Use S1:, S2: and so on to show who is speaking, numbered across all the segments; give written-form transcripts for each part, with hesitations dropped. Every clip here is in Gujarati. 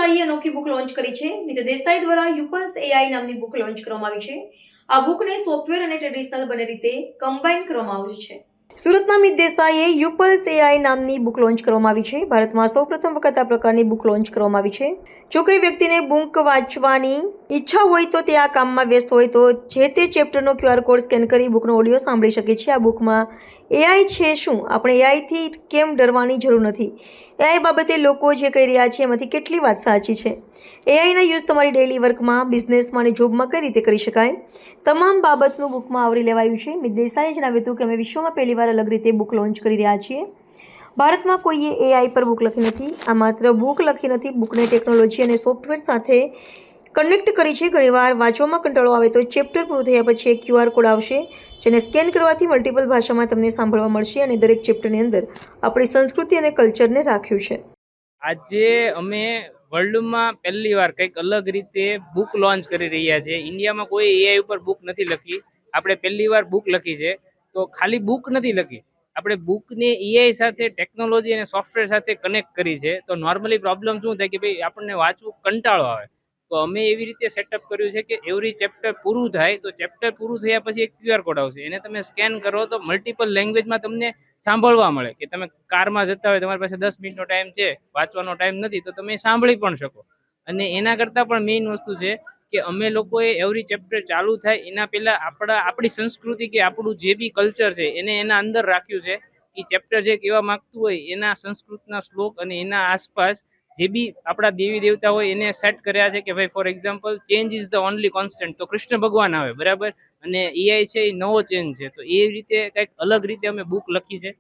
S1: દેસાઈએ અનોખી બુક લોન્ચ કરી છે। મિત દેસાઈ દ્વારા યુપલ્સ એઆઈ નામની બુક લોન્ચ કરવામાં આવી છે। આ બુકને સોફ્ટવેર અને ટ્રેડિશનલ બંને રીતે કમ્બાઈન કરવામાં આવી છે। સુરતના મિત દેસાઈએ યુપલ્સ એઆઈ નામની બુક લોન્ચ કરવામાં આવી છે। ભારતમાં સૌપ્રથમ વખત આ પ્રકારની બુક લોન્ચ કરવામાં આવી છે। જો કોઈ વ્યક્તિને બુક વાંચવાની ઈચ્છા હોય તો તે આ કામમાં વ્યસ્ત હોય તો જે તે ચેપ્ટરનો QR કોડ સ્કેન કરી બુકનો ઓડિયો સાંભળી શકે છે। આ બુકમાં એઆઈ છે શું, આપણે એઆઈથી કેમ ડરવાની જરૂર નથી, એઆઈ બાબતે લોકો જે કહી રહ્યા છે એમાંથી કેટલી વાત સાચી છે, એઆઈના યુઝ તમારી ડેઇલી વર્કમાં, બિઝનેસમાં અને જોબમાં કઈ રીતે કરી શકાય, તમામ બાબતનું બુકમાં આવરી લેવાયું છે। મિત દેસાઈએ જણાવ્યું હતું કે અમે વિશ્વમાં પહેલીવાર અલગ રીતે બુક લોન્ચ કરી રહ્યા છીએ। ભારતમાં કોઈએ એઆઈ પર બુક લખી નથી। આ માત્ર બુક લખી નથી, બુકને ટેકનોલોજી અને સોફ્ટવેર સાથે કનેક્ટ કરી છે। ઘણીવાર વાંચવામાં કંટાળો આવે તો ચેપ્ટર પૂરું થયા પછી એક QR કોડ આવશે, જેને સ્કેન કરવાથી મલ્ટિપલ ભાષામાં તમને સાંભળવા મળશે અને દરેક ચેપ્ટરની અંદર આપણી સંસ્કૃતિ અને કલ્ચરને રાખ્યું છે।
S2: આજે અમે વર્લ્ડમાં પહેલી વાર કંઈક અલગ રીતે બુક લોન્ચ કરી રહ્યા છીએ। ઇન્ડિયામાં કોઈ એઆઈ ઉપર બુક નથી લખી, આપણે પહેલી વાર બુક લખી છે। તો ખાલી બુક નથી લખી, આપણે બુકને એઆઈ સાથે, ટેકનોલોજી અને સોફ્ટવેર સાથે કનેક્ટ કરી છે। તો નોર્મલી પ્રોબ્લેમ શું થાય કે ભાઈ આપણને વાંચવું કંટાળો આવે, તો અમે એવી રીતે સેટઅપ કર્યું છે કે એવરી ચેપ્ટર પૂરું થાય તો ચેપ્ટર પૂરું થયા પછી એક QR કોડ આવશે, એને તમે સ્કેન કરો તો મલ્ટિપલ લેંગ્વેજમાં તમને સાંભળવા મળે કે તમે કારમાં જતા હોય, તમારી પાસે 10 મિનિટનો ટાઈમ છે, વાંચવાનો ટાઈમ નથી, તો તમે સાંભળી પણ શકો। અને એના કરતાં પણ મેઇન વસ્તુ છે કે અમે લોકોએ એવરી ચેપ્ટર ચાલુ થાય એના પહેલાં આપણી સંસ્કૃતિ કે આપણું જે બી કલ્ચર છે એને એના અંદર રાખ્યું છે। એ ચેપ્ટર જે કહેવા માગતું હોય એના સંસ્કૃતના શ્લોક અને એના આસપાસ જે બી આપણા દેવી દેવતા હોય એને સેટ કર્યા છે કે ભાઈ for example change is the only constant, તો કૃષ્ણ ભગવાન આવે બરાબર, અને એઆઈ છે એ નવો ચેન્જ છે। તો એ રીતે કંઈક અલગ રીતે અમે બુક લખી છે।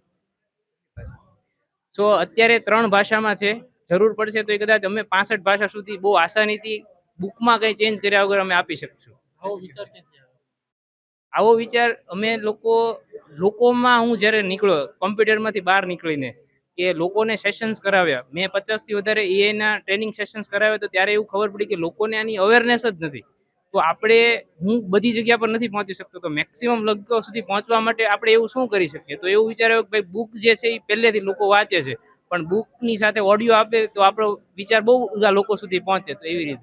S2: સો અત્યારે 3 ભાષામાં છે, જરૂર પડશે તો એ કદાચ અમે 65 ભાષા સુધી બહુ આસાનીથી બુકમાં કંઈ ચેન્જ કર્યા વગર અમે આપી શકશું। આવો વિચાર અમે લોકોમાં હું જ્યારે નીકળ્યો કોમ્પ્યુટરમાંથી બહાર નીકળીને કે લોકોને સેશન્સ કરાવ્યા, મેં 50થી વધારે એઆઈના ટ્રેનિંગ સેશન્સ કરાવ્યા, તો ત્યારે એવું ખબર પડી કે લોકોને આની અવેરનેસ જ નથી। તો હું બધી જગ્યા પર નથી પહોંચી શકતો, તો મેક્સિમમ લોકો સુધી પહોંચવા માટે આપણે એવું શું કરી શકીએ? તો એવું વિચાર્યું કે ભાઈ બુક જે છે એ પહેલેથી લોકો વાંચે છે, પણ બુકની સાથે ઓડિયો આપે તો આપણો વિચાર બહુ બધા લોકો સુધી પહોંચે, તો એવી રીતે